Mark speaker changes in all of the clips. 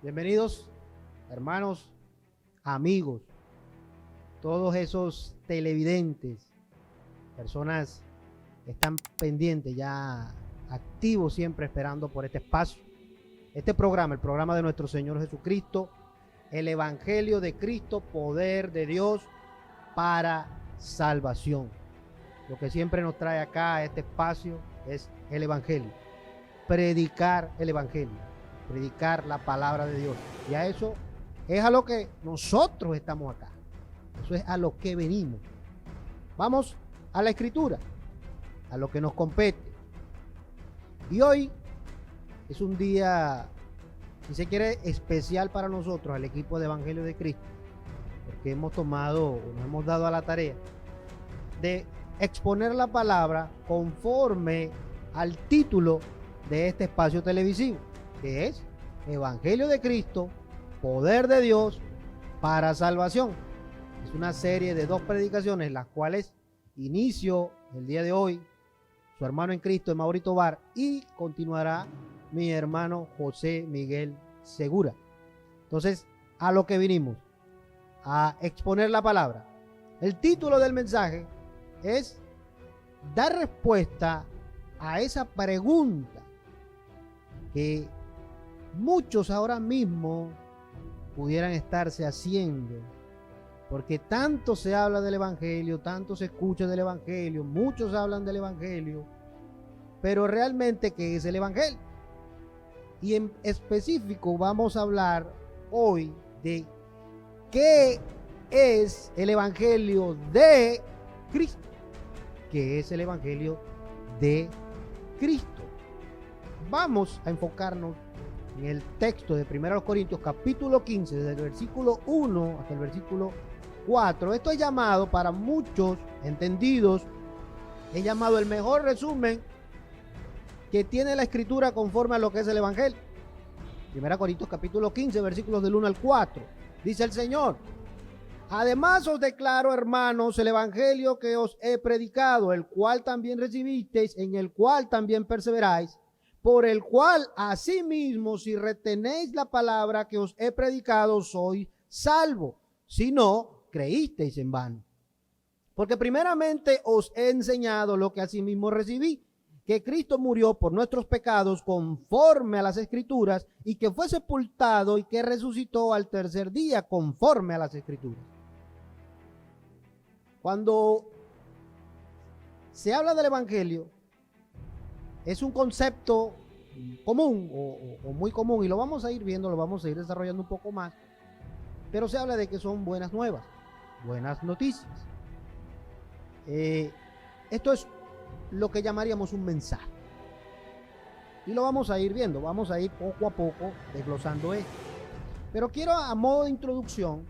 Speaker 1: Bienvenidos, hermanos, amigos, todos esos televidentes, personas que están pendientes, ya activos, siempre esperando por este espacio, este programa, el programa de nuestro Señor Jesucristo, el Evangelio de Cristo, poder de Dios para salvación. Lo que siempre nos trae acá a este espacio es el Evangelio, predicar el Evangelio, predicar la palabra de Dios. Y a eso es a lo que nosotros estamos acá. Eso es a lo que venimos. Vamos a la Escritura, a lo que nos compete. Y hoy es un día, si se quiere, especial para nosotros, al equipo de Evangelio de Cristo, porque nos hemos dado a la tarea de exponer la palabra conforme al título de este espacio televisivo, que es Evangelio de Cristo, poder de Dios para salvación. Es una serie de 2 predicaciones, las cuales inicio el día de hoy, su hermano en Cristo, Mauri Tobar, y continuará mi hermano José Miguel Segura. Entonces, a lo que vinimos, a exponer la palabra. El título del mensaje es dar respuesta a esa pregunta que muchos ahora mismo pudieran estarse haciendo, porque tanto se habla del Evangelio, tanto se escucha del Evangelio, muchos hablan del Evangelio, pero realmente, ¿qué es el Evangelio? Y en específico vamos a hablar hoy de qué es el Evangelio de Cristo. ¿Qué es el Evangelio de Cristo? Vamos a enfocarnos en el texto de 1 Corintios capítulo 15, desde el versículo 1 hasta el versículo 4. Esto es llamado, para muchos entendidos, es llamado el mejor resumen que tiene la Escritura conforme a lo que es el Evangelio. 1 Corintios capítulo 15, versículos del 1 al 4. Dice el Señor: además os declaro, hermanos, el Evangelio que os he predicado, el cual también recibisteis, en el cual también perseveráis, por el cual asimismo, si retenéis la palabra que os he predicado, sois salvos, si no creísteis en vano. Porque primeramente os he enseñado lo que asimismo recibí, que Cristo murió por nuestros pecados conforme a las Escrituras, y que fue sepultado y que resucitó al tercer día conforme a las Escrituras. Cuando se habla del Evangelio, es un concepto común o muy común, y lo vamos a ir viendo, lo vamos a ir desarrollando un poco más, pero se habla de que son buenas nuevas, buenas noticias. Esto es lo que llamaríamos un mensaje, y lo vamos a ir viendo, vamos a ir poco a poco desglosando esto. Pero quiero, a modo de introducción,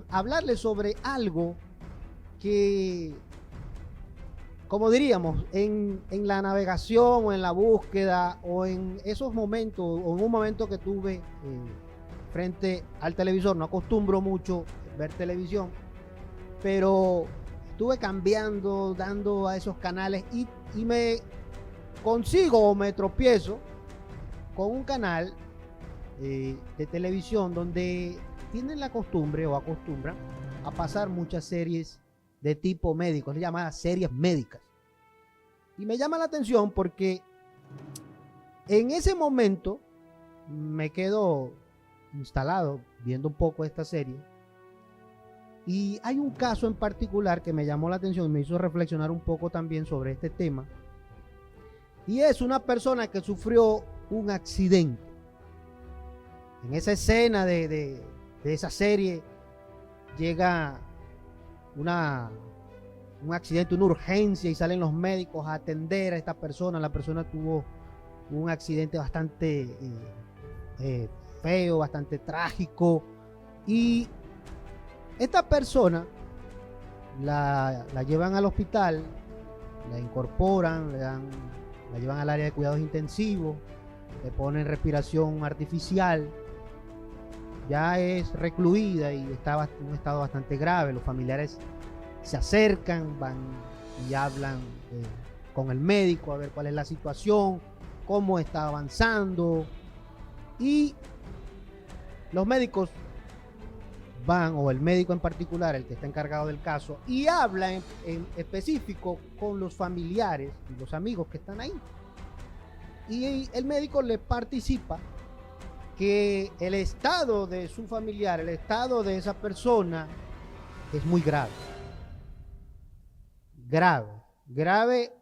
Speaker 1: hablarles sobre algo que, como diríamos, en la navegación o en la búsqueda o en esos momentos, o en un momento que tuve frente al televisor, no acostumbro mucho ver televisión, pero estuve cambiando, dando a esos canales, y me consigo o me tropiezo con un canal de televisión donde tienen la costumbre o acostumbran a pasar muchas series de tipo médico, se llama series médicas. Y me llama la atención porque en ese momento me quedo instalado viendo un poco esta serie, y hay un caso en particular que me llamó la atención y me hizo reflexionar un poco también sobre este tema, y es una persona que sufrió un accidente. En esa escena de esa serie llega un accidente, una urgencia, y salen los médicos a atender a esta persona. La persona tuvo un accidente bastante feo, bastante trágico, y esta persona la llevan al hospital, la incorporan, la llevan al área de cuidados intensivos, le ponen respiración artificial, ya es recluida y está en un estado bastante grave. Los familiares se acercan, van y hablan con el médico a ver cuál es la situación, cómo está avanzando, y Los médicos van, o el médico en particular, el que está encargado del caso, y habla en específico con los familiares y los amigos que están ahí. Y el médico le participa que el estado de su familiar, el estado de esa persona es muy grave. Grave,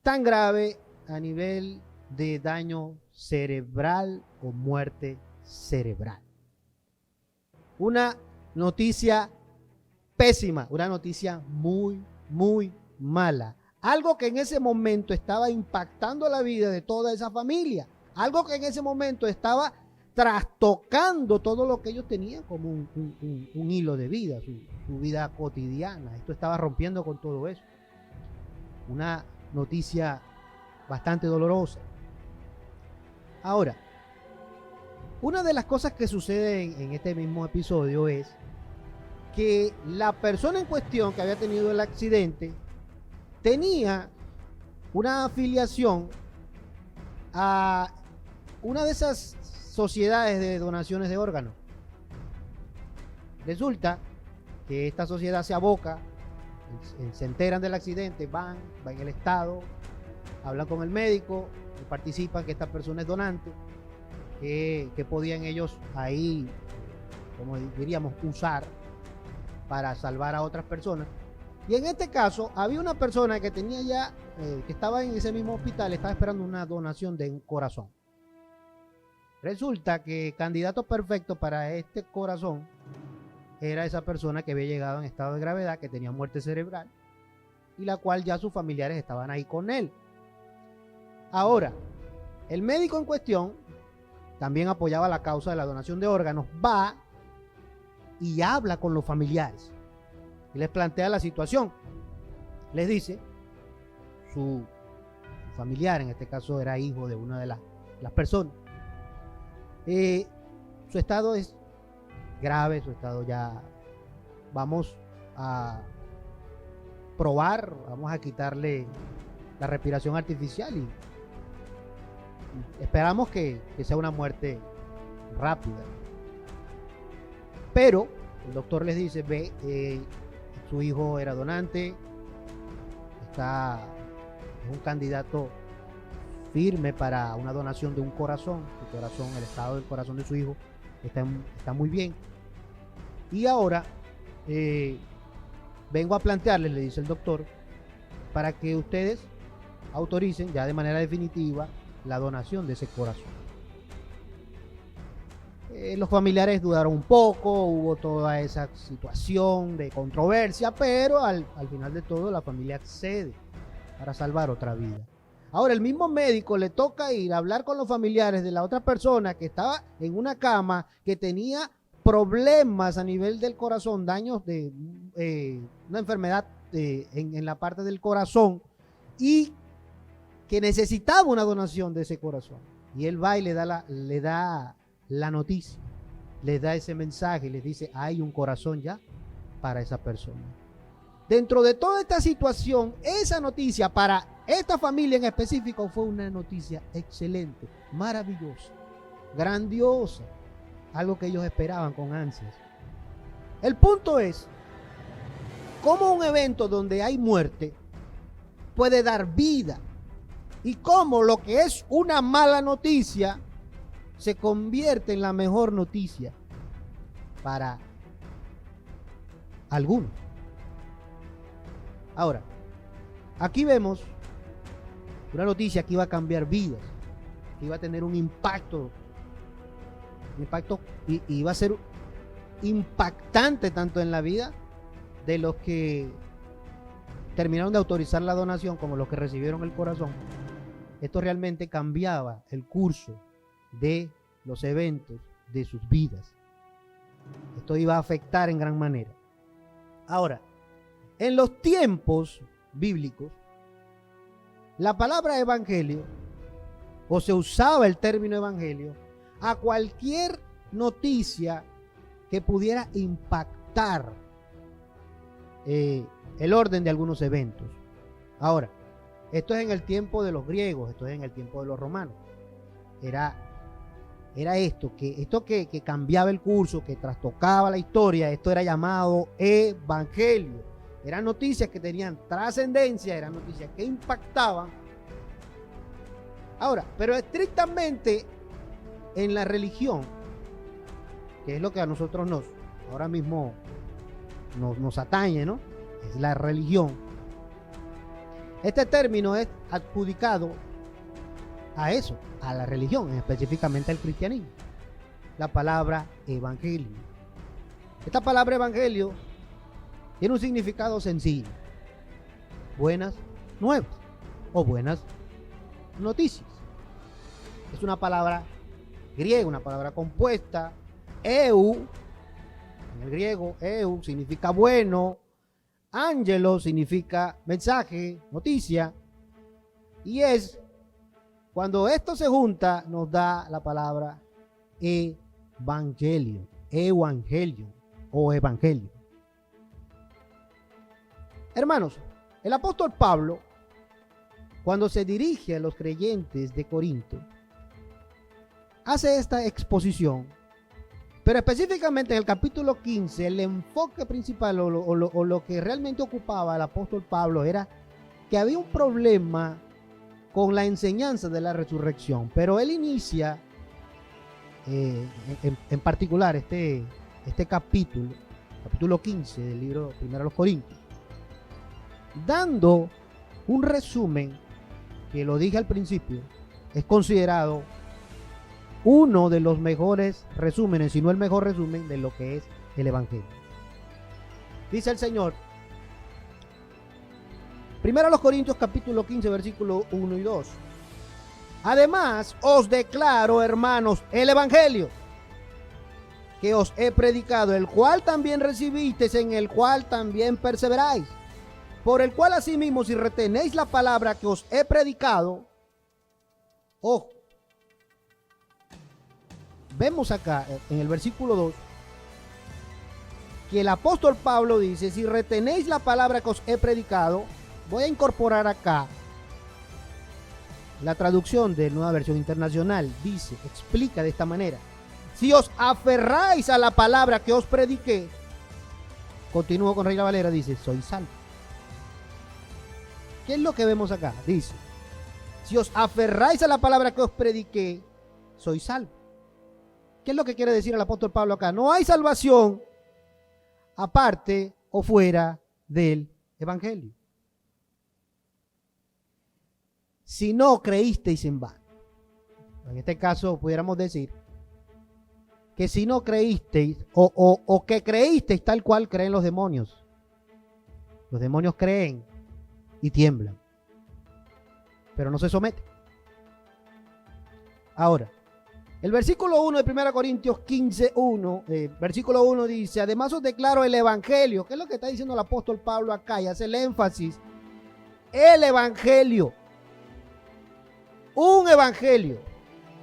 Speaker 1: tan grave a nivel de daño cerebral o muerte cerebral. Una noticia pésima, una noticia muy, muy mala. Algo que en ese momento estaba impactando la vida de toda esa familia. Algo que en ese momento estaba trastocando todo lo que ellos tenían como un hilo de vida, su vida cotidiana. Esto estaba rompiendo con todo eso. Una noticia bastante dolorosa. Ahora, una de las cosas que sucede en este mismo episodio es que la persona en cuestión que había tenido el accidente tenía una afiliación a una de esas sociedades de donaciones de órganos. Resulta que esta sociedad se aboca, se enteran del accidente, van en el estado, hablan con el médico, participan que esta persona es donante, que podían ellos ahí, como diríamos, usar para salvar a otras personas. Y en este caso había una persona que tenía ya, que estaba en ese mismo hospital, estaba esperando una donación de un corazón. Resulta que candidato perfecto para este corazón era esa persona que había llegado en estado de gravedad, que tenía muerte cerebral, y la cual ya sus familiares estaban ahí con él. Ahora, el médico en cuestión también apoyaba la causa de la donación de órganos, va y habla con los familiares y les plantea la situación. Les dice, su familiar, en este caso era hijo de una de las personas, su estado es grave, su estado ya vamos a probar, vamos a quitarle la respiración artificial y esperamos que sea una muerte rápida. Pero el doctor les dice, su hijo era donante, es un candidato firme para una donación de un corazón. Su corazón, el estado del corazón de su hijo está muy bien. Y ahora vengo a plantearles, le dice el doctor, para que ustedes autoricen ya de manera definitiva la donación de ese corazón. Los familiares dudaron un poco, hubo toda esa situación de controversia, pero al final de todo la familia accede para salvar otra vida. Ahora el mismo médico le toca ir a hablar con los familiares de la otra persona que estaba en una cama, que tenía problemas a nivel del corazón, daños de una enfermedad en la parte del corazón, y que necesitaba una donación de ese corazón. Y él va y le da la noticia, les da ese mensaje y les dice, hay un corazón ya para esa persona. Dentro de toda esta situación, esa noticia para esta familia en específico fue una noticia excelente, maravillosa, grandiosa, algo que ellos esperaban con ansias. El punto es cómo un evento donde hay muerte puede dar vida, y cómo lo que es una mala noticia se convierte en la mejor noticia para algunos. Ahora, aquí vemos una noticia que iba a cambiar vidas, que iba a tener un impacto y iba a ser impactante tanto en la vida de los que terminaron de autorizar la donación como los que recibieron el corazón. Esto realmente cambiaba el curso de los eventos de sus vidas. Esto iba a afectar en gran manera. Ahora, en los tiempos bíblicos, la palabra evangelio, o se usaba el término evangelio, a cualquier noticia que pudiera impactar el orden de algunos eventos. Ahora, esto es en el tiempo de los griegos, esto es en el tiempo de los romanos. Era era esto que cambiaba el curso, que trastocaba la historia. Esto era llamado evangelio. Eran noticias que tenían trascendencia, eran noticias que impactaban. Ahora, pero estrictamente en la religión, que es lo que a nosotros ahora mismo nos atañe, ¿no? Es la religión. Este término es adjudicado a eso, a la religión, específicamente al cristianismo. La palabra evangelio. Esta palabra evangelio tiene un significado sencillo: buenas nuevas o buenas noticias. Es una palabra griega, una palabra compuesta. Eu, en el griego, eu significa bueno. Ángelo significa mensaje, noticia. Y es cuando esto se junta, nos da la palabra evangelio, evangelio o evangelio. Hermanos, el apóstol Pablo, cuando se dirige a los creyentes de Corinto, hace esta exposición, pero específicamente en el capítulo 15, el enfoque principal o lo que realmente ocupaba al apóstol Pablo era que había un problema con la enseñanza de la resurrección. Pero él inicia en particular este capítulo 15 del libro Primero a los Corintios, dando un resumen que, lo dije al principio, es considerado uno de los mejores resúmenes, si no el mejor resumen de lo que es el evangelio. Dice el Señor, Primero a los Corintios capítulo 15 versículo 1 y 2: además os declaro, hermanos, el evangelio que os he predicado, el cual también recibisteis, en el cual también perseveráis, por el cual asimismo, si retenéis la palabra que os he predicado. Ojo, vemos acá en el versículo 2 que el apóstol Pablo dice: si retenéis la palabra que os he predicado. Voy a incorporar acá la traducción de Nueva Versión Internacional. Dice, explica de esta manera: si os aferráis a la palabra que os prediqué. Continúo con Reina Valera, dice, sois salvos. ¿Qué es lo que vemos acá? Dice, si os aferráis a la palabra que os prediqué, sois salvos. ¿Qué es lo que quiere decir el apóstol Pablo acá? No hay salvación aparte o fuera del evangelio. Si no creísteis en vano. En este caso pudiéramos decir que si no creísteis o que creísteis tal cual creen los demonios. Los demonios creen y tiemblan, pero no se someten. Ahora, el versículo 1 de 1 Corintios 15, versículo 1 dice: además os declaro el evangelio. ¿Qué es lo que está diciendo el apóstol Pablo acá? Y hace el énfasis: el evangelio. Un evangelio,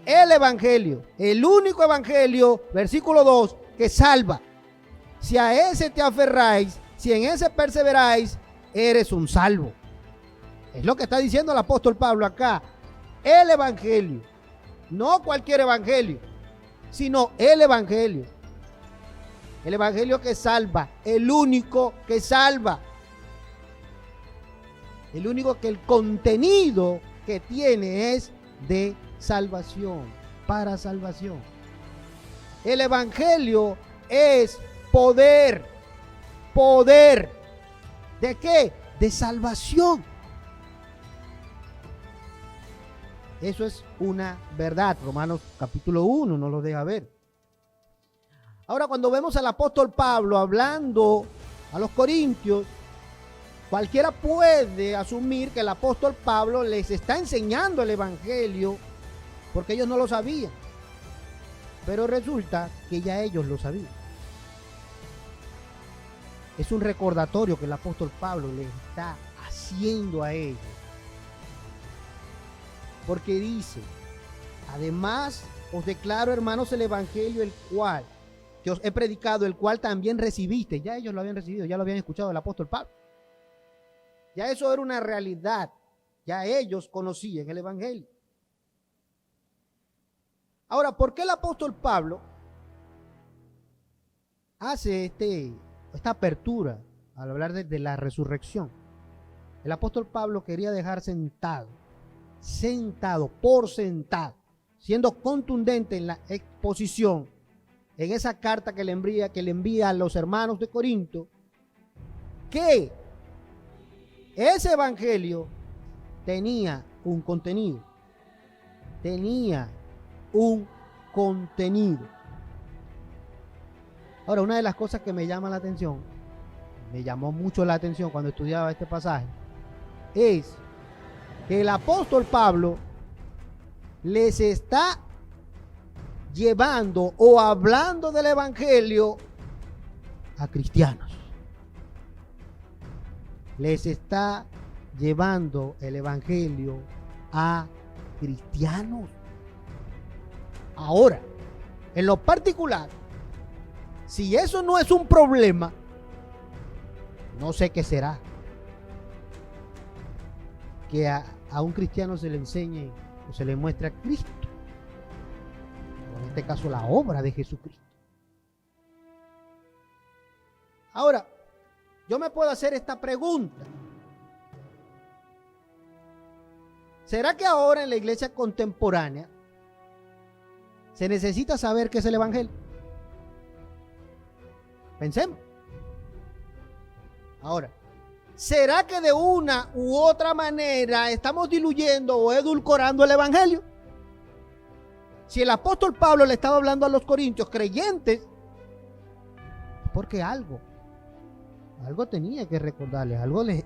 Speaker 1: el evangelio, el único evangelio, versículo 2, que salva. Si a ese te aferráis, si en ese perseveráis, eres un salvo. Es lo que está diciendo el apóstol Pablo acá. El evangelio, no cualquier evangelio, sino el evangelio. El evangelio que salva, el único que salva. El único que el contenido que tiene es de salvación, para salvación. El evangelio es poder. ¿Poder de qué? De salvación. Eso es una verdad. Romanos capítulo 1 nos lo deja ver. Ahora, cuando vemos al apóstol Pablo hablando a los corintios, cualquiera puede asumir que el apóstol Pablo les está enseñando el evangelio porque ellos no lo sabían. Pero resulta que ya ellos lo sabían. Es un recordatorio que el apóstol Pablo les está haciendo a ellos. Porque dice: además os declaro, hermanos, el evangelio el cual que os he predicado, el cual también recibiste. Ya ellos lo habían recibido, ya lo habían escuchado del apóstol Pablo. Ya eso era una realidad. Ya ellos conocían el evangelio. Ahora, ¿por qué el apóstol Pablo hace esta apertura al hablar de la resurrección? El apóstol Pablo quería dejar sentado, siendo contundente en la exposición, en esa carta que le envía a los hermanos de Corinto, que ese evangelio tenía un contenido. Ahora, una de las cosas que me llamó mucho la atención cuando estudiaba este pasaje, es que el apóstol Pablo les está llevando o hablando del evangelio a cristianos. Les está llevando el evangelio a cristianos. Ahora, en lo particular, si eso no es un problema, no sé qué será. Que a un cristiano se le enseñe o se le muestre a Cristo, o en este caso la obra de Jesucristo. Ahora, yo me puedo hacer esta pregunta: ¿será que ahora en la iglesia contemporánea se necesita saber qué es el evangelio? Pensemos. Ahora, ¿será que de una u otra manera estamos diluyendo o edulcorando el evangelio? Si el apóstol Pablo le estaba hablando a los corintios creyentes, es porque algo tenía que recordarles,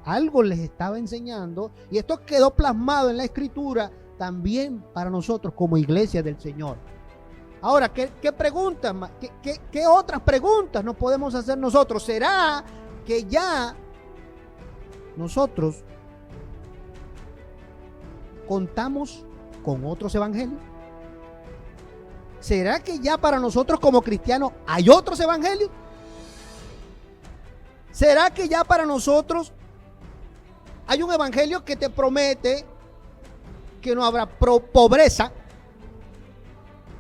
Speaker 1: algo les estaba enseñando, y esto quedó plasmado en la escritura también para nosotros como iglesia del Señor. Ahora, ¿qué preguntas más? ¿Qué otras preguntas nos podemos hacer nosotros? ¿Será que ya nosotros contamos con otros evangelios? ¿Será que ya para nosotros como cristianos hay otros evangelios? ¿Será que ya para nosotros hay un evangelio que te promete que no habrá pobreza,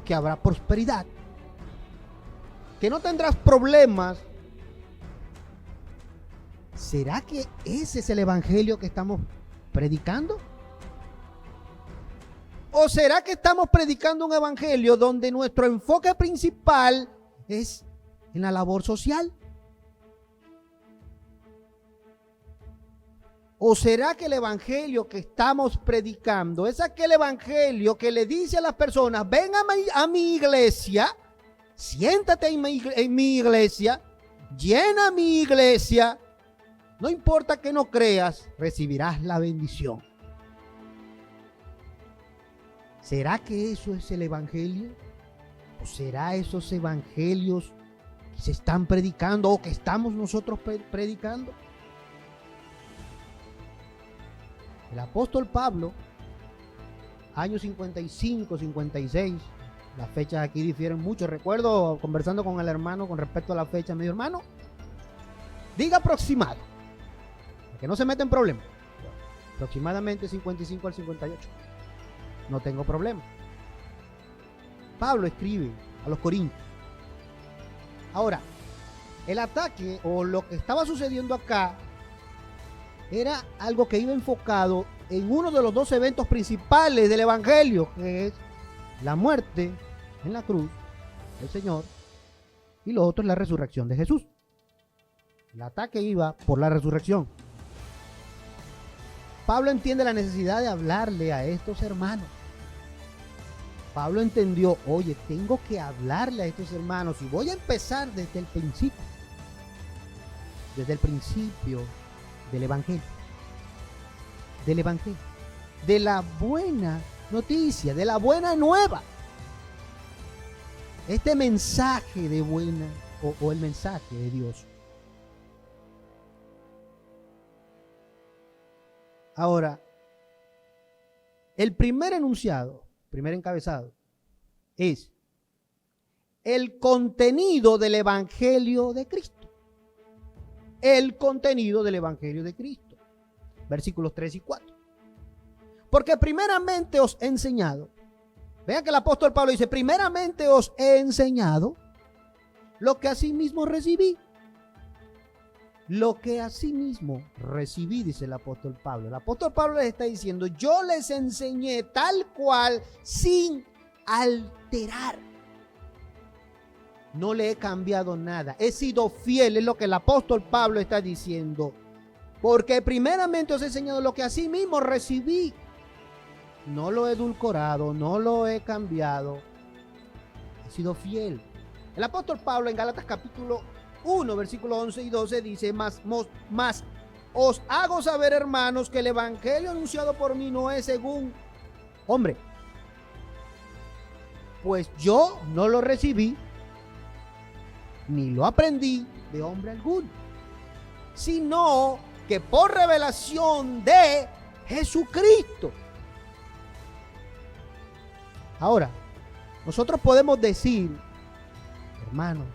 Speaker 1: que habrá prosperidad, que no tendrás problemas? ¿Será que ese es el evangelio que estamos predicando? ¿O será que estamos predicando un evangelio donde nuestro enfoque principal es en la labor social? ¿O será que el evangelio que estamos predicando es aquel evangelio que le dice a las personas: ven a mi iglesia, siéntate en mi iglesia, llena mi iglesia, no importa que no creas, recibirás la bendición? ¿Será que eso es el evangelio? ¿O será esos evangelios que se están predicando o que estamos nosotros predicando? El apóstol Pablo, años 55, 56, las fechas aquí difieren mucho. Recuerdo conversando con el hermano con respecto a la fecha, me dijo: hermano, diga aproximado, que no se meta en problemas. Aproximadamente 55 al 58. No tengo problema. Pablo escribe a los corintios. Ahora, el ataque o lo que estaba sucediendo acá era algo que iba enfocado en uno de los dos eventos principales del evangelio, que es la muerte en la cruz del Señor, y lo otro es la resurrección de Jesús. El ataque iba por la resurrección. Pablo entiende la necesidad de hablarle a estos hermanos. Pablo entendió: oye, tengo que hablarle a estos hermanos, y voy a empezar desde el principio del evangelio, de la buena noticia, de la buena nueva. Este mensaje de buena o el mensaje de Dios. Ahora, el primer encabezado es el contenido del evangelio de Cristo. El contenido del evangelio de Cristo. Versículos 3 y 4. Porque primeramente os he enseñado Vean que el apóstol Pablo dice, primeramente os he enseñado lo que asimismo recibí. Lo que asimismo recibí, dice el apóstol Pablo. El apóstol Pablo les está diciendo, yo les enseñé tal cual sin alterar. No le he cambiado nada. He sido fiel, es lo que el apóstol Pablo está diciendo. Porque primeramente os he enseñado lo que asimismo recibí. No lo he edulcorado, no lo he cambiado. He sido fiel. El apóstol Pablo en Gálatas capítulo 1, versículos 11 y 12 dice, más os hago saber, hermanos, que el evangelio anunciado por mí no es según hombre. Pues yo no lo recibí, ni lo aprendí de hombre alguno, sino que por revelación de Jesucristo. Ahora, nosotros podemos decir, hermano,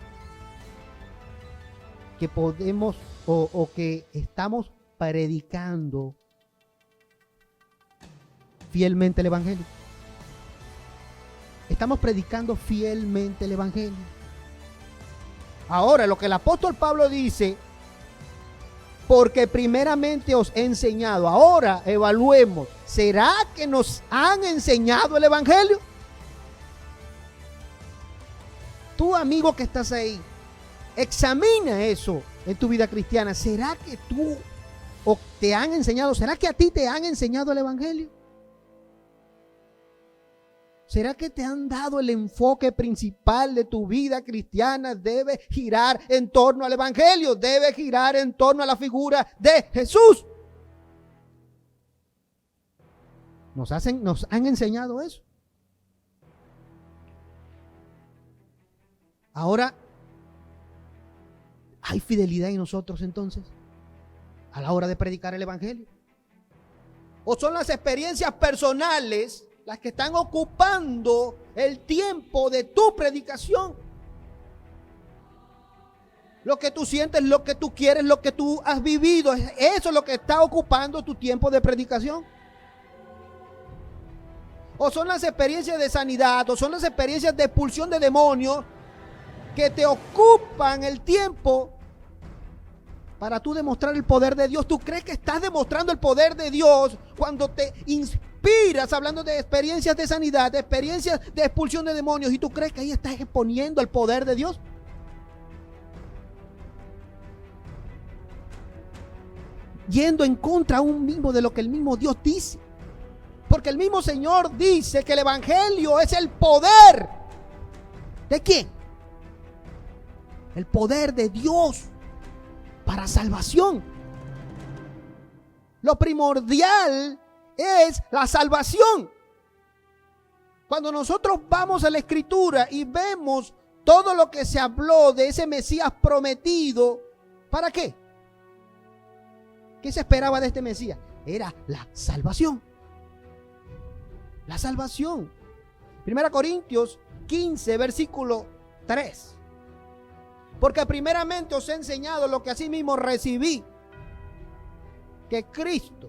Speaker 1: que podemos o que estamos predicando fielmente el evangelio. Estamos predicando fielmente el evangelio. Ahora, lo que el apóstol Pablo dice, porque primeramente os he enseñado. Ahora evaluemos, ¿será que nos han enseñado el evangelio? Tú, amigo que estás ahí, examina eso en tu vida cristiana. ¿Será que tú o te han enseñado? ¿Será que a ti te han enseñado el evangelio? ¿Será que te han dado el enfoque principal de tu vida cristiana? Debe girar en torno al evangelio, debe girar en torno a la figura de Jesús. Nos han enseñado eso. Ahora, ¿hay fidelidad en nosotros entonces a la hora de predicar el evangelio? ¿O son las experiencias personales las que están ocupando el tiempo de tu predicación? Lo que tú sientes, lo que tú quieres, lo que tú has vivido, eso es lo que está ocupando tu tiempo de predicación. O son las experiencias de sanidad, o son las experiencias de expulsión de demonios que te ocupan el tiempo para tú demostrar el poder de Dios. ¿Tú crees que estás demostrando el poder de Dios cuando te inspiras hablando de experiencias de sanidad, de experiencias de expulsión de demonios, y tú crees que ahí estás exponiendo el poder de Dios? Yendo en contra aún mismo de lo que el mismo Dios dice. Porque el mismo Señor dice que el evangelio es el poder. ¿De quién? El poder de Dios para salvación. Lo primordial es la salvación. Cuando nosotros vamos a la Escritura y vemos todo lo que se habló de ese Mesías prometido, ¿para qué? ¿Qué se esperaba de este Mesías? Era la salvación. La salvación. 1 Corintios 15, versículo 3. Porque primeramente os he enseñado lo que asimismo recibí, que Cristo,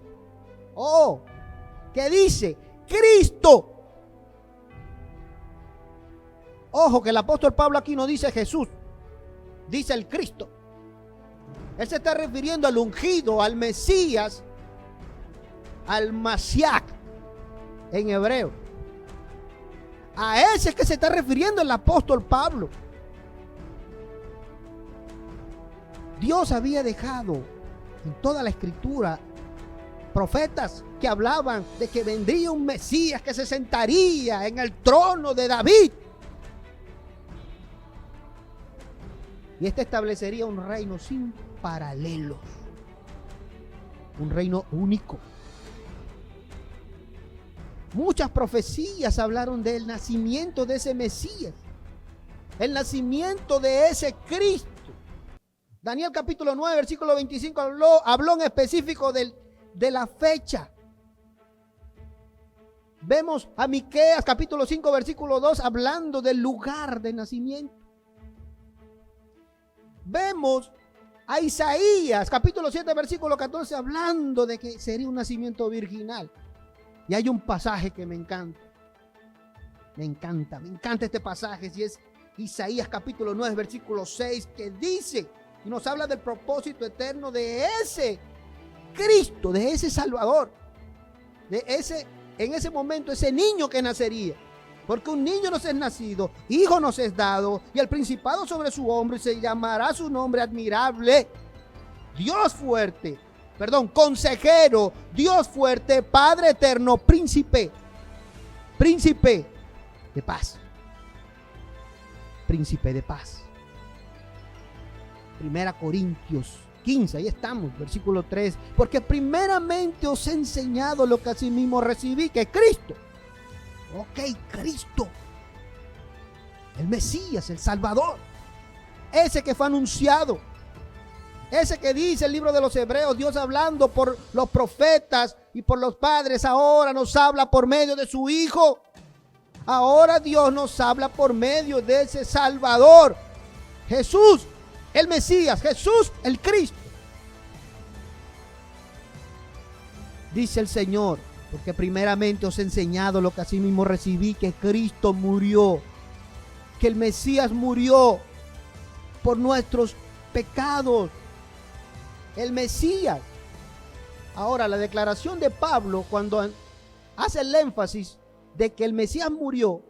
Speaker 1: que dice Cristo. Ojo, que el apóstol Pablo aquí no dice Jesús, dice el Cristo. Él se está refiriendo al ungido, al Mesías, al Mashiach en hebreo. A ese es que se está refiriendo el apóstol Pablo. Dios había dejado en toda la Escritura profetas que hablaban de que vendría un Mesías que se sentaría en el trono de David. Y este establecería un reino sin paralelos, un reino único. Muchas profecías hablaron del nacimiento de ese Mesías, el nacimiento de ese Cristo. Daniel capítulo 9, versículo 25 habló en específico de la fecha. Vemos a Miqueas capítulo 5, versículo 2 hablando del lugar de nacimiento. Vemos a Isaías capítulo 7, versículo 14 hablando de que sería un nacimiento virginal. Y hay un pasaje que me encanta. me encanta este pasaje, y es Isaías capítulo 9, versículo 6, que dice y nos habla del propósito eterno de ese Cristo, de ese Salvador, de ese, en ese momento, ese niño que nacería. Porque un niño nos es nacido, hijo nos es dado, y el principado sobre su hombro, y se llamará su nombre admirable, Dios fuerte, consejero, Dios fuerte, Padre eterno, príncipe de paz. Príncipe de paz. 1 Corintios 15, ahí estamos, versículo 3. Porque primeramente os he enseñado lo que asimismo recibí, que es Cristo. Ok, Cristo, el Mesías, el Salvador, ese que fue anunciado, ese que dice el libro de los Hebreos, Dios hablando por los profetas y por los padres, ahora nos habla por medio de su Hijo. Ahora Dios nos habla por medio de ese Salvador, Jesús, el Mesías, Jesús, el Cristo. Dice el Señor, porque primeramente os he enseñado lo que asimismo recibí, que Cristo murió, que el Mesías murió por nuestros pecados. El Mesías. Ahora, la declaración de Pablo, cuando hace el énfasis de que el Mesías murió,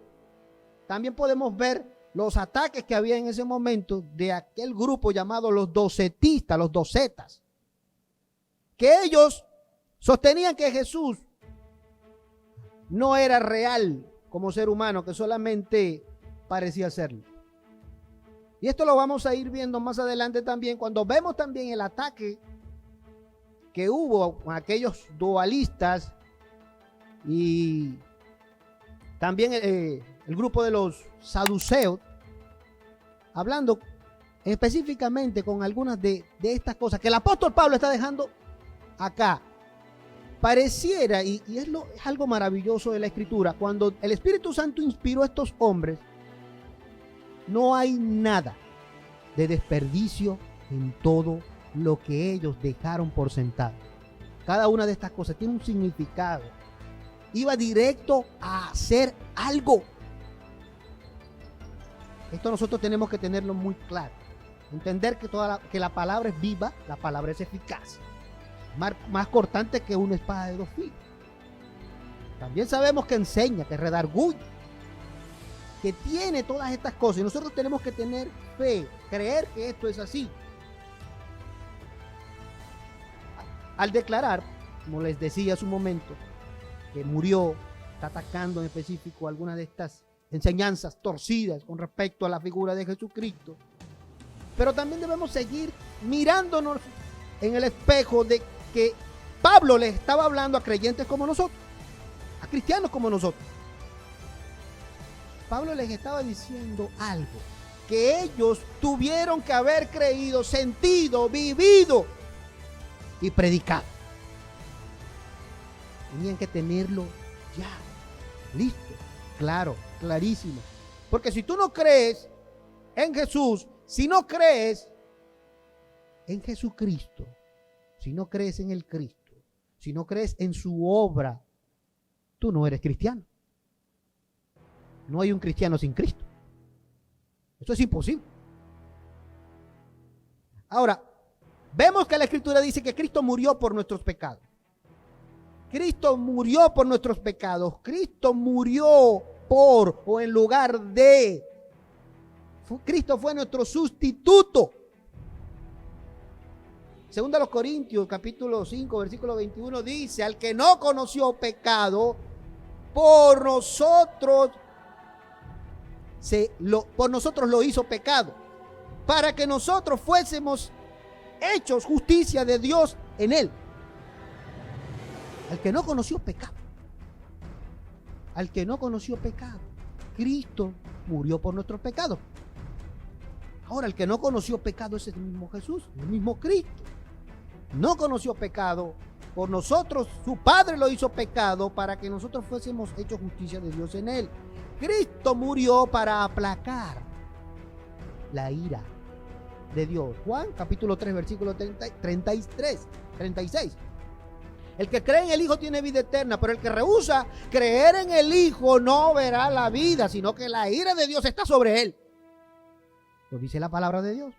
Speaker 1: también podemos ver los ataques que había en ese momento de aquel grupo llamado los docetistas, los docetas, que ellos sostenían que Jesús no era real como ser humano, que solamente parecía serlo. Y esto lo vamos a ir viendo más adelante también, cuando vemos también el ataque que hubo con aquellos dualistas y también el grupo de los saduceos, hablando específicamente con algunas de estas cosas que el apóstol Pablo está dejando acá. Pareciera, y es algo maravilloso de la Escritura, cuando el Espíritu Santo inspiró a estos hombres, no hay nada de desperdicio en todo lo que ellos dejaron por sentado. Cada una de estas cosas tiene un significado. Iba directo a hacer algo. Esto nosotros tenemos que tenerlo muy claro. Entender que la palabra es viva, la palabra es eficaz. Más cortante que una espada de dos filos. También sabemos que enseña, que redarguye, que tiene todas estas cosas. Y nosotros tenemos que tener fe, creer que esto es así. Al declarar, como les decía hace un momento, que murió, está atacando en específico algunas de estas enseñanzas torcidas con respecto a la figura de Jesucristo. Pero también debemos seguir mirándonos en el espejo de que Pablo les estaba hablando a creyentes como nosotros, a cristianos como nosotros. Pablo les estaba diciendo algo que ellos tuvieron que haber creído, sentido, vivido y predicado. Tenían que tenerlo ya, listo, claro, clarísimo. Porque si tú no crees en Jesús, si no crees en Jesucristo, si no crees en el Cristo, si no crees en su obra, tú no eres cristiano. No hay un cristiano sin Cristo. Eso es imposible. Ahora, vemos que la Escritura dice que Cristo murió por nuestros pecados. Cristo murió por nuestros pecados. Cristo murió por o en lugar de. Cristo fue nuestro sustituto. Segunda a los Corintios, capítulo 5, versículo 21, dice: al que no conoció pecado, por nosotros lo hizo pecado, para que nosotros fuésemos hechos justicia de Dios en él. Al que no conoció pecado, al que no conoció pecado, Cristo murió por nuestros pecados. Ahora, el que no conoció pecado es el mismo Jesús, el mismo Cristo. No conoció pecado, por nosotros su Padre lo hizo pecado para que nosotros fuésemos hechos justicia de Dios en él. Cristo murió para aplacar la ira de Dios. Juan capítulo 3 versículo 36. El que cree en el Hijo tiene vida eterna, pero el que rehúsa creer en el Hijo no verá la vida, sino que la ira de Dios está sobre él. Lo dice la palabra de Dios.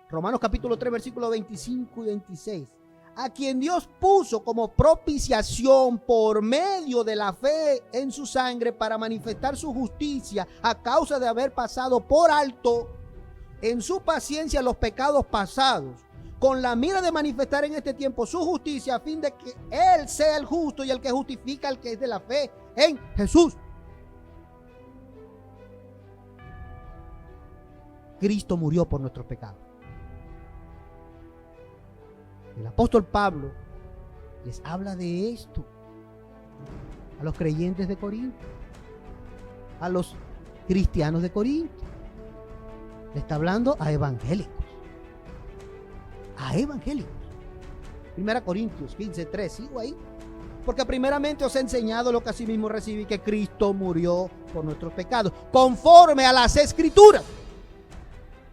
Speaker 1: Romanos capítulo 3, versículos 25 y 26. A quien Dios puso como propiciación por medio de la fe en su sangre para manifestar su justicia a causa de haber pasado por alto en su paciencia los pecados pasados, con la mira de manifestar en este tiempo su justicia a fin de que Él sea el justo y el que justifica al que es de la fe en Jesús. Cristo murió por nuestros pecados. El apóstol Pablo les habla de esto a los creyentes de Corinto, a los cristianos de Corinto. Le está hablando a evangélicos. A evangélicos. 1 Corintios 15:3, sigo ahí. Porque primeramente os he enseñado lo que asimismo recibí, que Cristo murió por nuestros pecados, conforme a las Escrituras.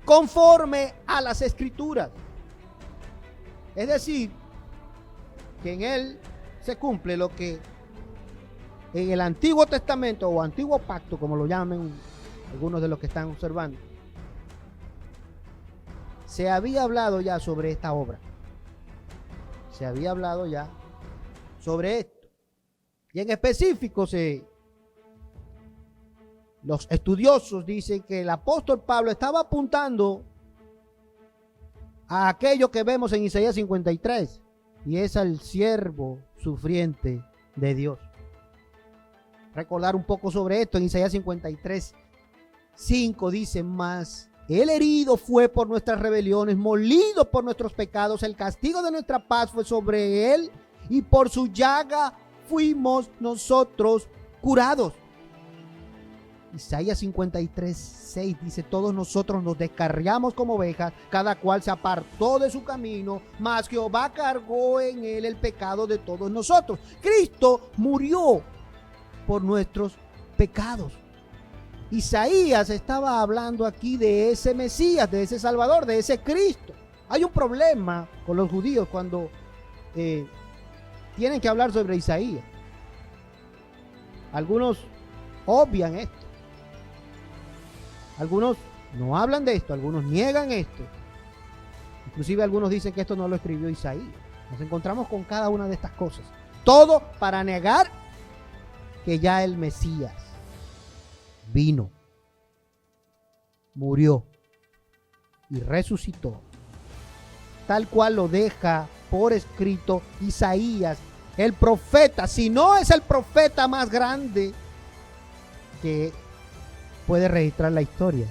Speaker 1: Conforme a las Escrituras. Es decir, que en Él se cumple lo que en el Antiguo Testamento o Antiguo Pacto, como lo llamen algunos de los que están observando, se había hablado ya sobre esta obra. Se había hablado ya sobre esto. Y en específico los estudiosos dicen que el apóstol Pablo estaba apuntando a aquello que vemos en Isaías 53, y es al siervo sufriente de Dios. Recordar un poco sobre esto, en Isaías 53:5 dice: mas el herido fue por nuestras rebeliones, molido por nuestros pecados, el castigo de nuestra paz fue sobre él, y por su llaga fuimos nosotros curados. Isaías 53:6 dice: todos nosotros nos descarriamos como ovejas, cada cual se apartó de su camino, mas Jehová cargó en él el pecado de todos nosotros. Cristo murió por nuestros pecados. Isaías estaba hablando aquí de ese Mesías, de ese Salvador, de ese Cristo. Hay un problema con los judíos cuando tienen que hablar sobre Isaías. Algunos obvian esto. Algunos no hablan de esto, algunos niegan esto. Inclusive algunos dicen que esto no lo escribió Isaías. Nos encontramos con cada una de estas cosas. Todo para negar que ya el Mesías vino, murió y resucitó, tal cual lo deja por escrito Isaías, el profeta. Si no es el profeta más grande que puede registrar la historia,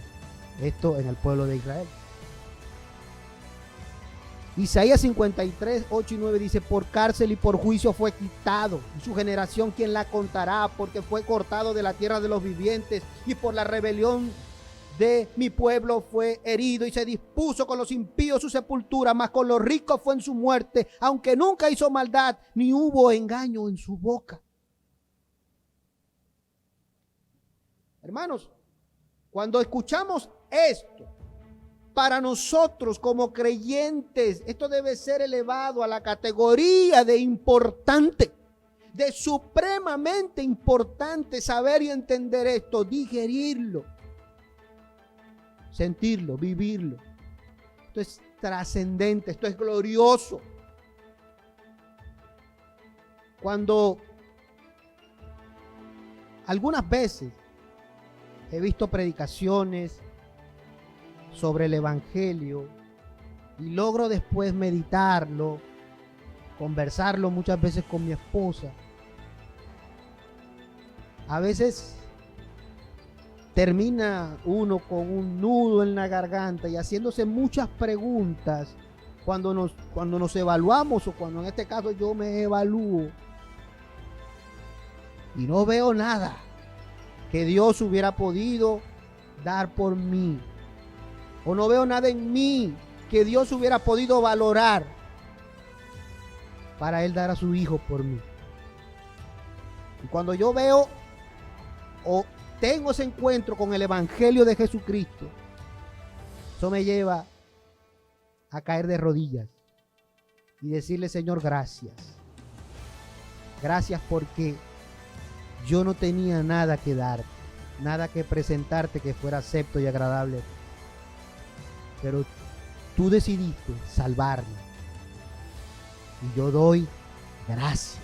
Speaker 1: esto en el pueblo de Israel. Isaías 53, 8 y 9 dice: por cárcel y por juicio fue quitado, y su generación quién la contará, porque fue cortado de la tierra de los vivientes, y por la rebelión de mi pueblo fue herido, y se dispuso con los impíos su sepultura, mas con los ricos fue en su muerte, aunque nunca hizo maldad, ni hubo engaño en su boca. Hermanos, cuando escuchamos esto, para nosotros como creyentes, esto debe ser elevado a la categoría de importante, de supremamente importante saber y entender esto, digerirlo, sentirlo, vivirlo. Esto es trascendente, esto es glorioso. Cuando algunas veces he visto predicaciones sobre el Evangelio y logro después meditarlo, conversarlo muchas veces con mi esposa, a veces termina uno con un nudo en la garganta y haciéndose muchas preguntas cuando nos evaluamos, o cuando en este caso yo me evalúo y no veo nada que Dios hubiera podido dar por mí, o no veo nada en mí que Dios hubiera podido valorar para Él dar a su Hijo por mí. Y cuando yo veo o tengo ese encuentro con el Evangelio de Jesucristo, eso me lleva a caer de rodillas y decirle: Señor, gracias. Gracias porque yo no tenía nada que darte, nada que presentarte que fuera acepto y agradable. Pero tú decidiste salvarme. Y yo doy gracias.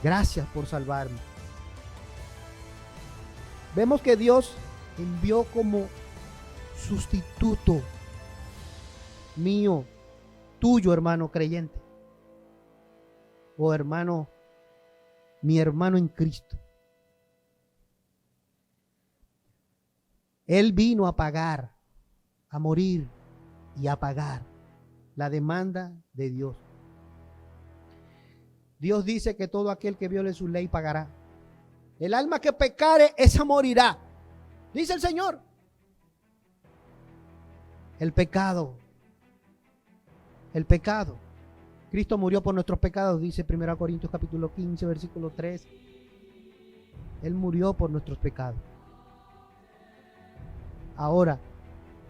Speaker 1: Gracias por salvarme. Vemos que Dios envió como sustituto mío, tuyo, hermano creyente, o hermano, mi hermano en Cristo. Él vino a pagar, a morir y a pagar la demanda de Dios. Dios dice que todo aquel que viole su ley pagará. El alma que pecare, esa morirá, dice el Señor. El pecado. Cristo murió por nuestros pecados, dice 1 Corintios capítulo 15, versículo 3. Él murió por nuestros pecados. Ahora,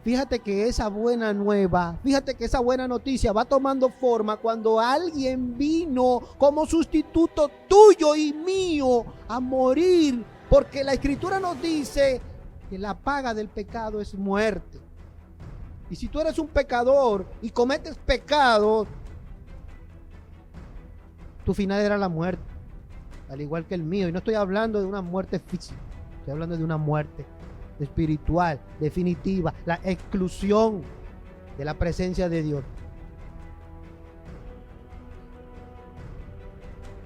Speaker 1: fíjate que esa buena nueva, fíjate que esa buena noticia va tomando forma cuando alguien vino como sustituto tuyo y mío a morir, porque la Escritura nos dice que la paga del pecado es muerte. Y si tú eres un pecador y cometes pecado, tu final era la muerte, al igual que el mío. Y no estoy hablando de una muerte física, estoy hablando de una muerte espiritual, definitiva, la exclusión de la presencia de Dios.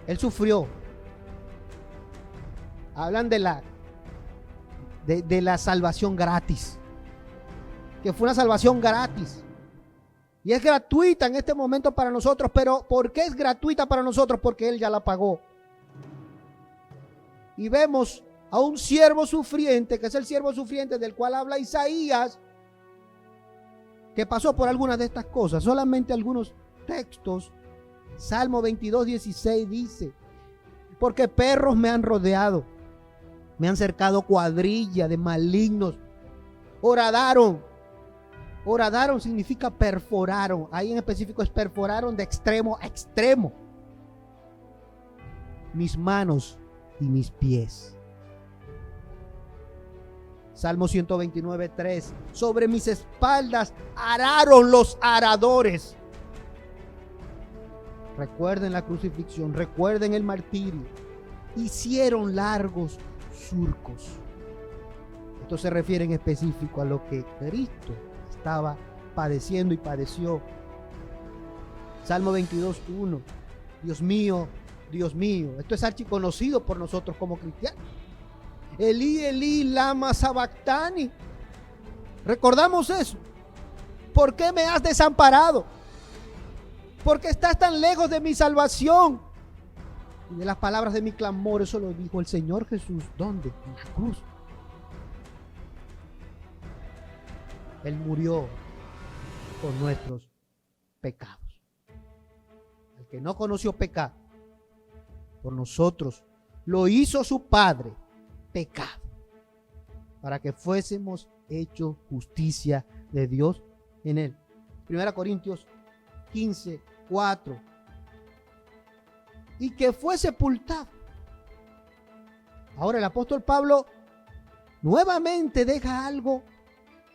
Speaker 1: Él sufrió. Hablan de la salvación gratis, que fue una salvación gratis y es gratuita en este momento para nosotros. Pero ¿por qué es gratuita para nosotros? Porque Él ya la pagó. Y vemos a un siervo sufriente, que es el siervo sufriente del cual habla Isaías, que pasó por algunas de estas cosas. Solamente algunos textos. Salmo 22:16 dice: porque perros me han rodeado, me han cercado cuadrilla de malignos. Horadaron significa perforaron. Ahí en específico es perforaron de extremo a extremo mis manos y mis pies. Salmo 129:3: sobre mis espaldas araron los aradores. Recuerden la crucifixión, recuerden el martirio. Hicieron largos surcos. Esto se refiere en específico a lo que Cristo estaba padeciendo y padeció. Salmo 22:1: Dios mío, Dios mío. Esto es archiconocido por nosotros como cristianos. Elí, Elí, lama sabactani. Recordamos eso. ¿Por qué me has desamparado? ¿Por qué estás tan lejos de mi salvación y de las palabras de mi clamor? Eso lo dijo el Señor Jesús. ¿Dónde? En la cruz. Él murió por nuestros pecados. El que no conoció pecado, por nosotros lo hizo su Padre pecado, para que fuésemos hechos justicia de Dios en él. 1 Corintios 15:4. Y que fue sepultado. Ahora el apóstol Pablo nuevamente deja algo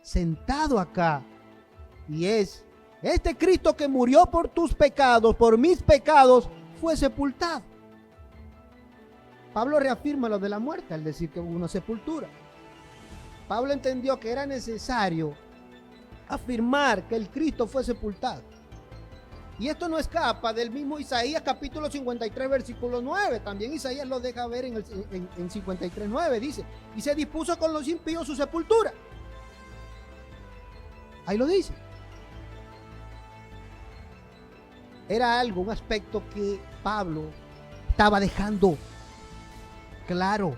Speaker 1: sentado acá, y es: este Cristo que murió por tus pecados, por mis pecados, fue sepultado. Pablo reafirma lo de la muerte al decir que hubo una sepultura. Pablo entendió que era necesario afirmar que el Cristo fue sepultado. Y esto no escapa del mismo Isaías capítulo 53 versículo 9. También Isaías lo deja ver en 53:9. Dice: y se dispuso con los impíos su sepultura. Ahí lo dice. Era algo, un aspecto que Pablo estaba dejando claro,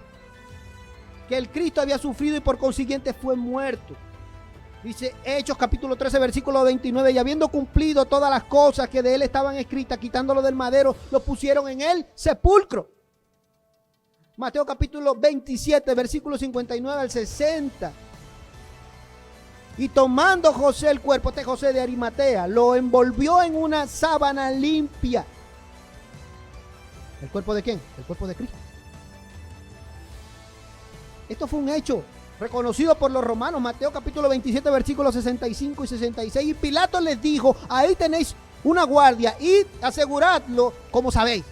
Speaker 1: que el Cristo había sufrido y por consiguiente fue muerto. Dice Hechos capítulo 13 versículo 29: y habiendo cumplido todas las cosas que de él estaban escritas, quitándolo del madero, lo pusieron en el sepulcro. Mateo capítulo 27 versículo 59 al 60. Y tomando José el cuerpo, este José de Arimatea, lo envolvió en una sábana limpia. ¿El cuerpo de quién? El cuerpo de Cristo. Esto fue un hecho reconocido por los romanos, Mateo capítulo 27, versículos 65 y 66. Y Pilato les dijo, ahí tenéis una guardia, id, aseguradlo como sabéis.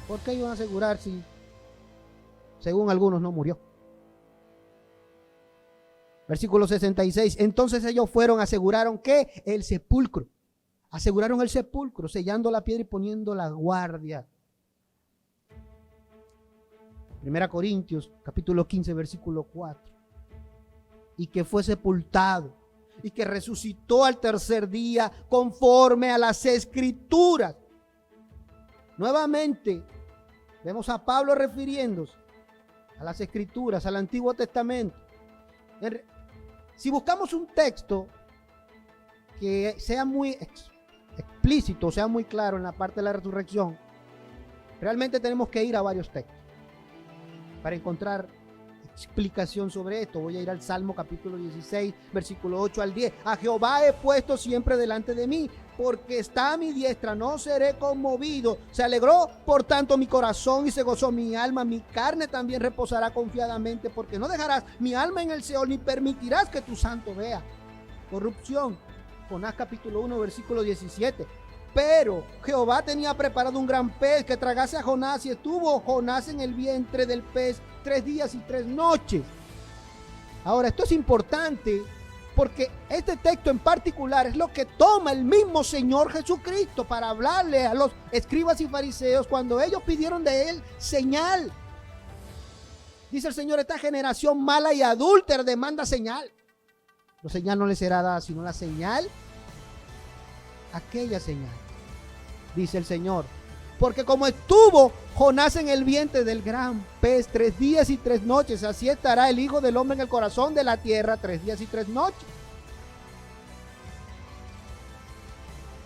Speaker 1: ¿Por qué iban a asegurar si, según algunos, no murió? Versículo 66. Entonces ellos fueron, aseguraron que el sepulcro. Aseguraron el sepulcro, sellando la piedra y poniendo la guardia. 1 Corintios, capítulo 15, versículo 4. Y que fue sepultado y que resucitó al tercer día conforme a las Escrituras. Nuevamente, vemos a Pablo refiriéndose a las Escrituras, al Antiguo Testamento. Si buscamos un texto que sea muy explícito, sea muy claro en la parte de la resurrección, realmente tenemos que ir a varios textos para encontrar explicación sobre esto. Voy a ir al Salmo capítulo 16, versículo 8 al 10. A Jehová he puesto siempre delante de mí, porque está a mi diestra, no seré conmovido. Se alegró por tanto mi corazón y se gozó mi alma. Mi carne también reposará confiadamente, porque no dejarás mi alma en el Seol, ni permitirás que tu santo vea corrupción. Jonás capítulo 1, versículo 17. Pero Jehová tenía preparado un gran pez que tragase a Jonás, y estuvo Jonás en el vientre del pez 3 días y 3 noches. Ahora, esto es importante porque este texto en particular es lo que toma el mismo Señor Jesucristo para hablarle a los escribas y fariseos cuando ellos pidieron de él señal. Dice el Señor, esta generación mala y adúltera demanda señal. La señal no le será dada, sino la señal, aquella señal, dice el Señor. Porque como estuvo Jonás en el vientre del gran pez 3 días y 3 noches, así estará el Hijo del Hombre en el corazón de la tierra 3 días y 3 noches.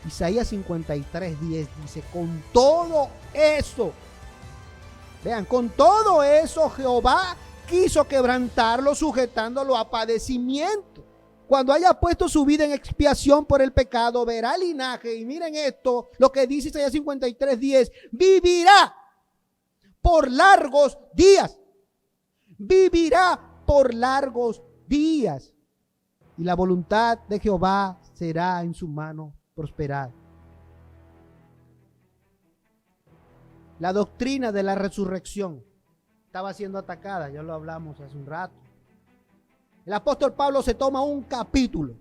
Speaker 1: Isaías 53, 10 dice, con todo eso, vean, con todo eso Jehová quiso quebrantarlo, sujetándolo a padecimiento. Cuando haya puesto su vida en expiación por el pecado, verá el linaje. Y miren esto, lo que dice Isaías 53, 10. Vivirá por largos días. Vivirá por largos días. Y la voluntad de Jehová será en su mano prosperada. La doctrina de la resurrección estaba siendo atacada. Ya lo hablamos hace un rato. El apóstol Pablo se toma un capítulo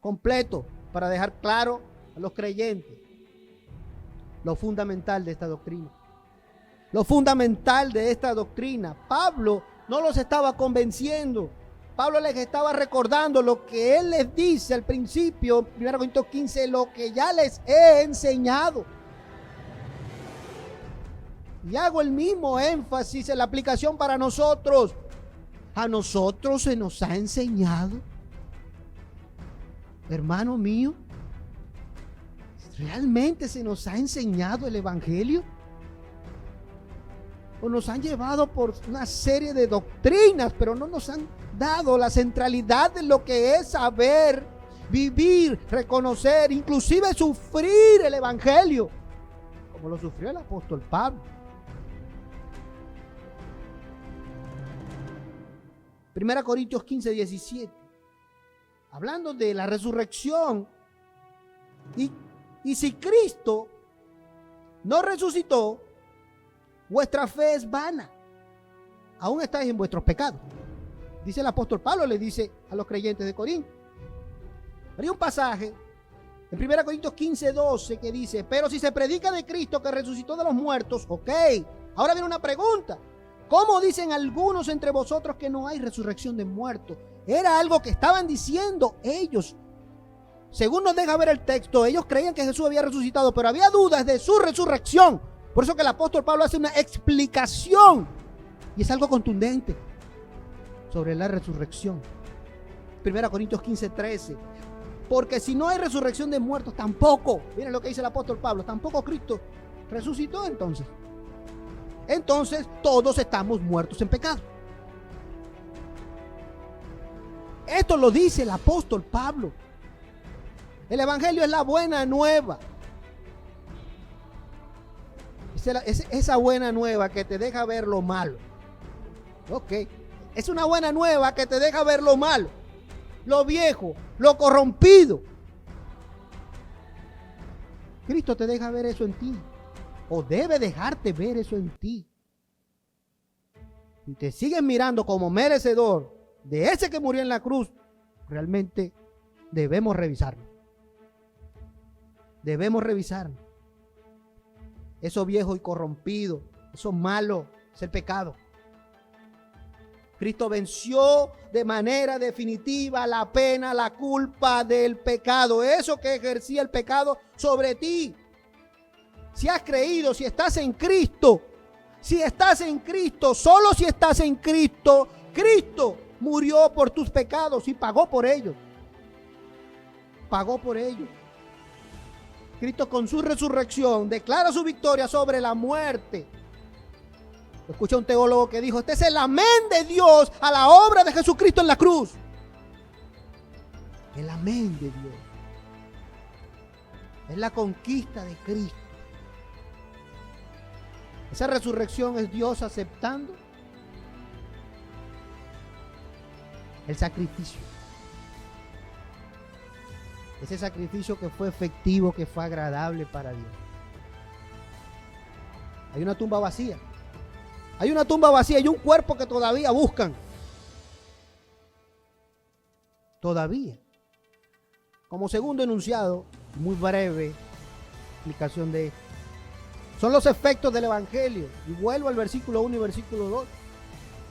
Speaker 1: completo para dejar claro a los creyentes lo fundamental de esta doctrina. Lo fundamental de esta doctrina. Pablo no los estaba convenciendo. Pablo les estaba recordando lo que él les dice al principio, 1 Corintios 15, lo que ya les he enseñado. Y hago el mismo énfasis en la aplicación para nosotros. A nosotros se nos ha enseñado, hermano mío, ¿realmente se nos ha enseñado el Evangelio? O nos han llevado por una serie de doctrinas, pero no nos han dado la centralidad de lo que es saber, vivir, reconocer, inclusive sufrir el Evangelio, como lo sufrió el apóstol Pablo. 1 Corintios 15, 17. Hablando de la resurrección. Y si Cristo no resucitó, vuestra fe es vana. Aún estáis en vuestros pecados. Dice el apóstol Pablo, le dice a los creyentes de Corinto. Hay un pasaje en 1 Corintios 15, 12 que dice, pero si se predica de Cristo que resucitó de los muertos, ok. Ahora viene una pregunta. ¿Cómo dicen algunos entre vosotros que no hay resurrección de muertos? Era algo que estaban diciendo ellos. Según nos deja ver el texto, ellos creían que Jesús había resucitado, pero había dudas de su resurrección. Por eso que el apóstol Pablo hace una explicación. Y es algo contundente sobre la resurrección. 1 Corintios 15, 13. Porque si no hay resurrección de muertos, tampoco, miren lo que dice el apóstol Pablo, tampoco Cristo resucitó entonces. Entonces todos estamos muertos en pecado. Esto lo dice el apóstol Pablo. El evangelio es la buena nueva. Esa buena nueva que te deja ver lo malo. Ok. Es una buena nueva que te deja ver lo malo, lo viejo, lo corrompido. Cristo te deja ver eso en ti. O debe dejarte ver eso en ti. Y te sigues mirando como merecedor de ese que murió en la cruz. Realmente debemos revisarlo. Debemos revisarlo. Eso viejo y corrompido, eso malo, es el pecado. Cristo venció de manera definitiva la pena, la culpa del pecado. Eso que ejercía el pecado sobre ti. Si has creído, si estás en Cristo, solo si estás en Cristo, Cristo murió por tus pecados y pagó por ellos. Pagó por ellos. Cristo con su resurrección declara su victoria sobre la muerte. Escuché un teólogo que dijo: este es el amén de Dios a la obra de Jesucristo en la cruz. El amén de Dios. Es la conquista de Cristo. Esa resurrección es Dios aceptando el sacrificio. Ese sacrificio que fue efectivo, que fue agradable para Dios. Hay una tumba vacía. Hay una tumba vacía y un cuerpo que todavía buscan. Todavía. Como segundo enunciado, muy breve explicación de esto, son los efectos del evangelio. Y vuelvo al versículo 1 y versículo 2.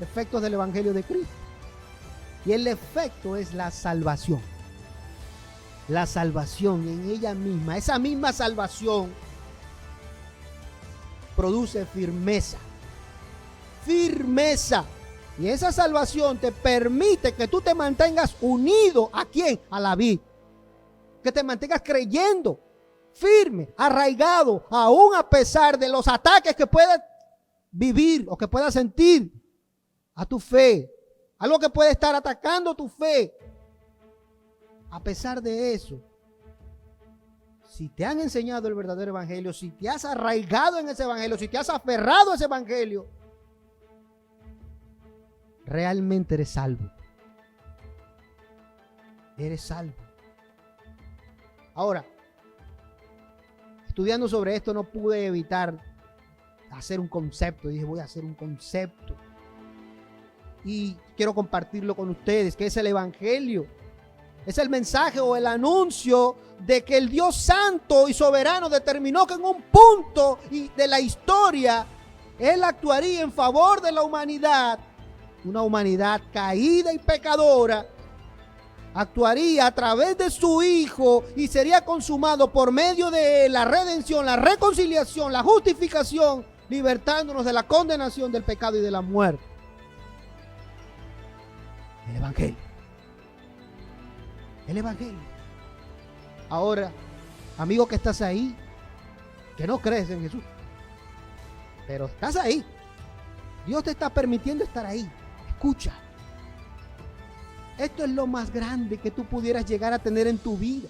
Speaker 1: Efectos del evangelio de Cristo. Y el efecto es la salvación. La salvación en ella misma. Esa misma salvación produce firmeza. Firmeza. Y esa salvación te permite que tú te mantengas unido. ¿A quién? A la vid. Que te mantengas creyendo, firme, arraigado, aún a pesar de los ataques que puedas vivir o que puedas sentir a tu fe. Algo que puede estar atacando tu fe. A pesar de eso, si te han enseñado el verdadero evangelio, si te has arraigado en ese evangelio, si te has aferrado a ese evangelio, realmente eres salvo. Eres salvo. Ahora, estudiando sobre esto no pude evitar hacer un concepto. Dije, voy a hacer un concepto. Y quiero compartirlo con ustedes, que es el evangelio. Es el mensaje o el anuncio de que el Dios santo y soberano determinó que en un punto de la historia Él actuaría en favor de la humanidad, una humanidad caída y pecadora. Actuaría a través de su Hijo y sería consumado por medio de la redención, la reconciliación, la justificación, libertándonos de la condenación del pecado y de la muerte. El evangelio. El evangelio. Ahora, amigo que estás ahí, que no crees en Jesús, pero estás ahí. Dios te está permitiendo estar ahí. Escucha. Esto es lo más grande que tú pudieras llegar a tener en tu vida.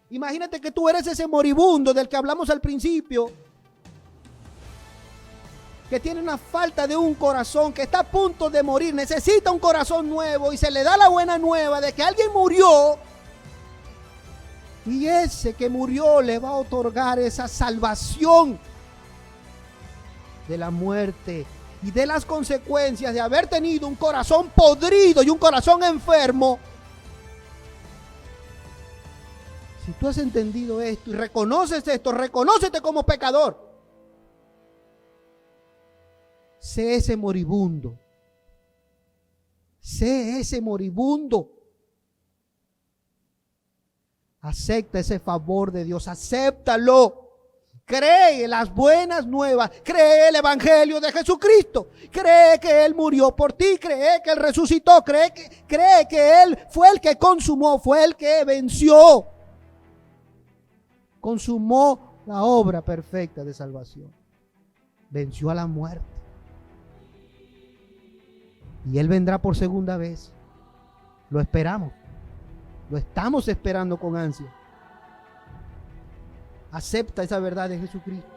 Speaker 1: Imagínate que tú eres ese moribundo del que hablamos al principio, que tiene una falta de un corazón, que está a punto de morir, necesita un corazón nuevo y se le da la buena nueva de que alguien murió y ese que murió le va a otorgar esa salvación de la muerte y de las consecuencias de haber tenido un corazón podrido y un corazón enfermo. Si tú has entendido esto y reconoces esto, reconócete como pecador. Sé ese moribundo. Sé ese moribundo. Acepta ese favor de Dios, acéptalo. Cree las buenas nuevas, cree el evangelio de Jesucristo, cree que Él murió por ti, cree que Él resucitó, cree que Él fue el que consumó, fue el que venció, consumó la obra perfecta de salvación, venció a la muerte. Y Él vendrá por segunda vez Lo esperamos. Lo estamos esperando con ansia. Acepta esa verdad de Jesucristo.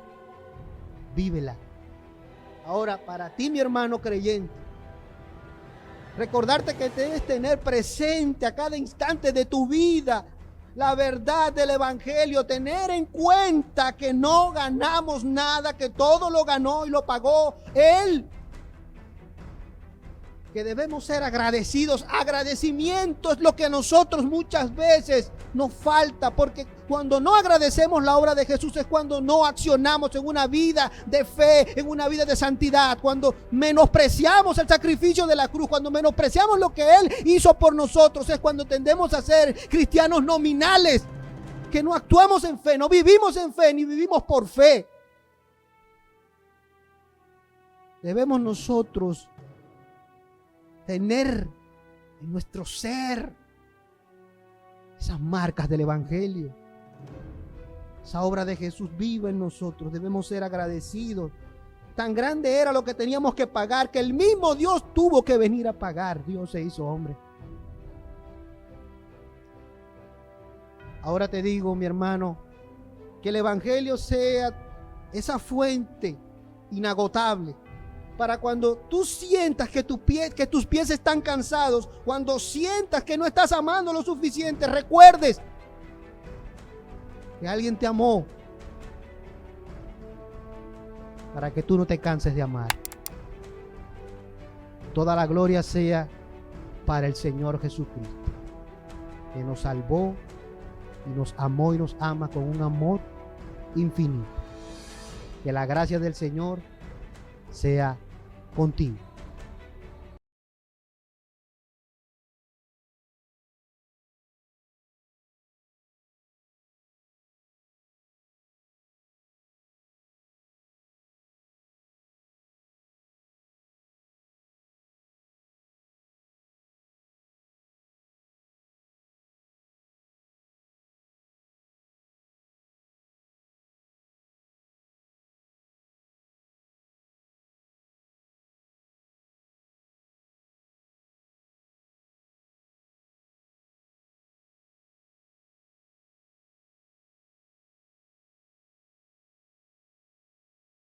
Speaker 1: Vívela. Ahora, para ti, mi hermano creyente, recordarte que debes tener presente a cada instante de tu vida la verdad del Evangelio, tener en cuenta que no ganamos nada, que todo lo ganó y lo pagó Él. Que debemos ser agradecidos. Agradecimiento es lo que a nosotros muchas veces nos falta, porque cuando no agradecemos la obra de Jesús es cuando no accionamos en una vida de fe, en una vida de santidad, cuando menospreciamos el sacrificio de la cruz, cuando menospreciamos lo que Él hizo por nosotros, es cuando tendemos a ser cristianos nominales, que no actuamos en fe, no vivimos en fe, ni vivimos por fe. Debemos nosotros tener en nuestro ser esas marcas del Evangelio, esa obra de Jesús viva en nosotros. Debemos ser agradecidos. Tan grande era lo que teníamos que pagar, que el mismo Dios tuvo que venir a pagar. Dios se hizo hombre. Ahora te digo, mi hermano, que el Evangelio sea esa fuente inagotable para cuando tú sientas que tus pies están cansados, cuando sientas que no estás amando lo suficiente, recuerdes que alguien te amó para que tú no te canses de amar. Toda la gloria sea para el Señor Jesucristo, que nos salvó y nos amó y nos ama con un amor infinito. Que la gracia del Señor sea contigo.